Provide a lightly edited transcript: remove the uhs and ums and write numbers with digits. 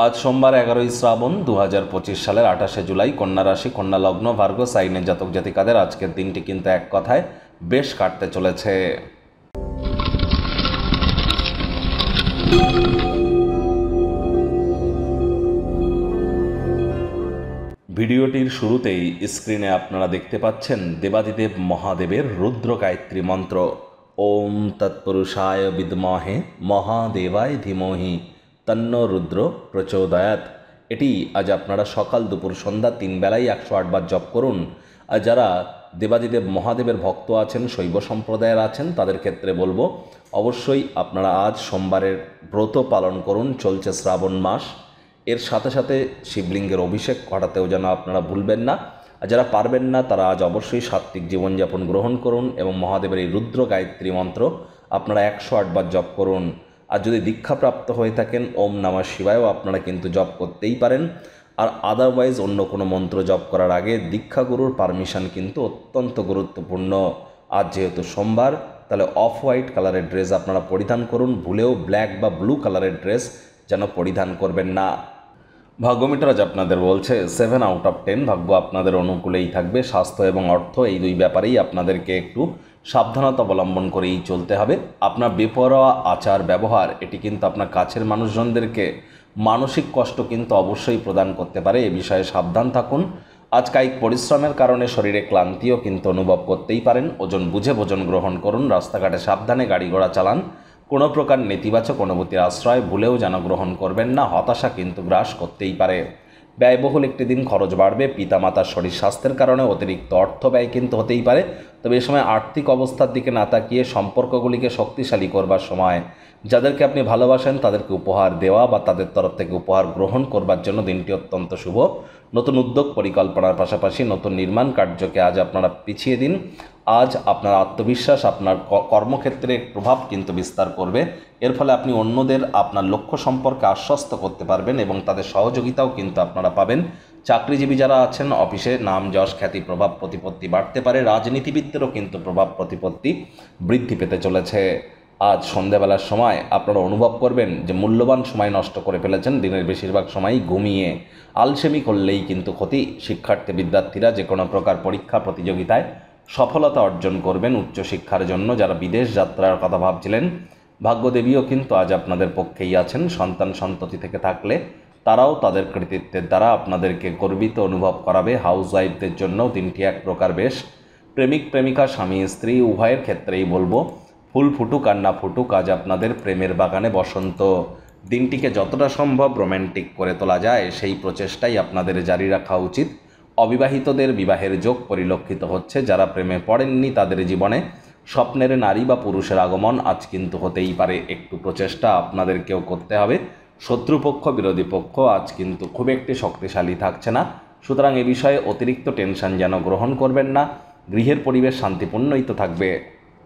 আজ সোমবার 11ই শ্রাবণ 2025 সালের 28শে জুলাই। কন্যা রাশি, কন্যা লগ্ন, ভার্গ সাইনের জাতক জাতিকাদের আজকের দিনটি কিন্তু এক কথায় বেশ কাটতে চলেছে। ভিডিওটির শুরুতেই স্ক্রিনে আপনারা দেখতে পাচ্ছেন দেবাদিদেব মহাদেবের রুদ্র গায়ত্রী মন্ত্র। ওম তৎপুরুষায় বিদ্মহে মহাদেবায় ধীমহি তন্ন রুদ্র প্রচোদয়াৎ। এটি আজ আপনারা সকাল দুপুর সন্ধ্যা 3 বেলায় 108 বার জপ করুন। আর যারা দেবাদিদেব মহাদেবের ভক্ত আছেন, শৈব সম্প্রদায়ের আছেন, তাদের ক্ষেত্রে বলবো অবশ্যই আপনারা আজ সোমবারের ব্রত পালন করুন। চলছে শ্রাবণ মাস, এর সাথে সাথে শিবলিঙ্গের অভিষেক ঘটাতেও যেন আপনারা ভুলবেন না। আর যারা পারবেন না তারা আজ অবশ্যই সাত্ত্বিক জীবনযাপন গ্রহণ করুন এবং মহাদেবের এই রুদ্র গায়ত্রী মন্ত্র আপনারা 108 বার জপ করুন। আর যদি দীক্ষাপ্রাপ্ত হয়ে থাকেন ওম নমঃ শিবায়ও আপনারা কিন্তু জপ করতেই পারেন। আর আদারওয়াইজ অন্য কোনো মন্ত্র জপ করার আগে দীক্ষাগুরুর পারমিশন কিন্তু অত্যন্ত গুরুত্বপূর্ণ। আজ যেহেতু সোমবার, তাহলে অফ হোয়াইট কালারের ড্রেস আপনারা পরিধান করুন। ভুলেও ব্ল্যাক বা ব্লু কালারের ড্রেস যেন পরিধান করবেন না। ভাগ্যমিটার আজ আপনাদের বলছে 7 আউট অফ 10, ভাগ্য আপনাদের অনুকূলেই থাকবে। স্বাস্থ্য এবং অর্থ এই দুই ব্যাপারেই আপনাদেরকে একটু সাবধানতা অবলম্বন করেই চলতে হবে। আপনার বেপরোয়া আচার ব্যবহার এটি কিন্তু আপনার কাছের মানুষজনদেরকে মানসিক কষ্ট কিন্তু অবশ্যই প্রদান করতে পারে, এ বিষয়ে সাবধান থাকুন। আজ কায়িক পরিশ্রমের কারণে শরীরে ক্লান্তিও কিন্তু অনুভব করতেই পারেন। ওজন বুঝে ভোজন গ্রহণ করুন। রাস্তাঘাটে সাবধানে গাড়ি ঘোড়া চালান। কোনো প্রকার নেতিবাচক অনুভূতির আশ্রয় ভুলেও যেন গ্রহণ করবেন না, হতাশা কিন্তু গ্রাস করতেই পারে। ব্যয়বহুল একটি দিন, খরচ বাড়বে। পিতামাতার শরীর স্বাস্থ্যের কারণে অতিরিক্ত অর্থ ব্যয় কিন্তু হতেই পারে। তবে এ সময় আর্থিক অবস্থার দিকে না তাকিয়ে সম্পর্কগুলিকে শক্তিশালী করবার সময়। যাদেরকে আপনি ভালোবাসেন তাদেরকে উপহার দেওয়া বা তাদের তরফ থেকে উপহার গ্রহণ করবার জন্য দিনটি অত্যন্ত শুভ। নতুন উদ্যোগ পরিকল্পনার পাশাপাশি নতুন নির্মাণ কার্যকে আজ আপনারা পিছিয়ে দিন। আজ আপনার আত্মবিশ্বাস আপনার কর্মক্ষেত্রে প্রভাব কিন্তু বিস্তার করবে। এর ফলে আপনি অন্যদের আপনার লক্ষ্য সম্পর্কে আশ্বস্ত করতে পারবেন এবং তাদের সহযোগিতাও কিন্তু আপনারা পাবেন। চাকরিজীবী যারা আছেন অফিসে নাম যশ খ্যাতি প্রভাব প্রতিপত্তি বাড়তে পারে। রাজনীতিবিদদেরও কিন্তু প্রভাব প্রতিপত্তি বৃদ্ধি পেতে চলেছে। আজ সন্ধ্যাবেলার সময় আপনারা অনুভব করবেন যে মূল্যবান সময় নষ্ট করে ফেলেছেন। দিনের বেশিরভাগ সময়ই ঘুমিয়ে আলসেমি করলেই কিন্তু ক্ষতি। শিক্ষার্থী বিদ্যার্থীরা যে কোনো প্রকার পরীক্ষা প্রতিযোগিতায় সফলতা অর্জন করবেন। উচ্চশিক্ষার জন্য যারা বিদেশ যাত্রার কথা ভাবছিলেন, ভাগ্যদেবীও কিন্তু আজ আপনাদের পক্ষেই আছেন। সন্তান সন্ততি থেকে থাকলে তারাও তাদের কৃতিত্বের দ্বারা আপনাদেরকে গর্বিত অনুভব করাবে। হাউসওয়াইফদের জন্য দিনটি এক প্রকার বেশ। প্রেমিক প্রেমিকা, স্বামী স্ত্রী উভয়ের ক্ষেত্রেই বলবো ফুল ফুটুক আর না ফুটুক, আজ আপনাদের প্রেমের বাগানে বসন্ত। দিনটিকে যতটা সম্ভব রোম্যান্টিক করে তোলা যায় সেই প্রচেষ্টাই আপনাদের জারি রাখা উচিত। অবিবাহিতদের বিবাহের যোগ পরিলক্ষিত হচ্ছে। যারা প্রেমে পড়েননি তাদের জীবনে স্বপ্নের নারী বা পুরুষের আগমন আজ কিন্তু হতেই পারে। একটু প্রচেষ্টা আপনাদেরকেও করতে হবে। শত্রুপক্ষ বিরোধী পক্ষ আজ কিন্তু খুব একটি শক্তিশালী থাকছে না, সুতরাং এ বিষয়ে অতিরিক্ত টেনশন যেন গ্রহণ করবেন না। গৃহের পরিবেশ শান্তিপূর্ণই তো থাকবে।